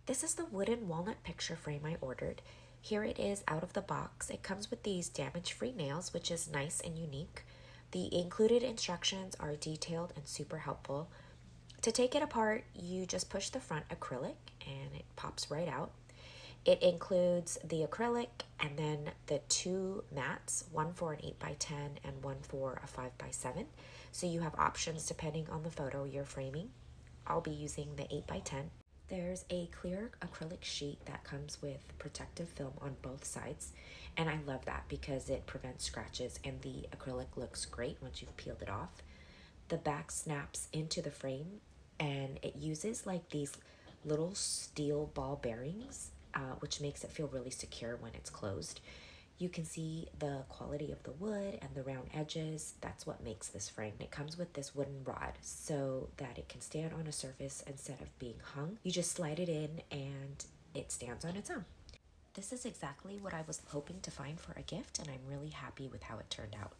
This is the wooden walnut picture frame I ordered. Here it is out of the box. It comes with these damage-free nails, which is nice and unique. The included instructions are detailed and super helpful. To take it apart, you just push the front acrylic and it pops right out. It includes the acrylic and then the two mats, one for an 8x10 and one for a 5x7. So you have options depending on the photo you're framing. I'll be using the 8x10. There's a clear acrylic sheet that comes with protective film on both sides, and I love that because it prevents scratches and the acrylic looks great once you've peeled it off. The back snaps into the frame and it uses like these little steel ball bearings, which makes it feel really secure when it's closed. You can see the quality of the wood and the round edges. That's what makes this frame. It comes with this wooden rod so that it can stand on a surface instead of being hung. You just slide it in and it stands on its own. This is exactly what I was hoping to find for a gift, and I'm really happy with how it turned out.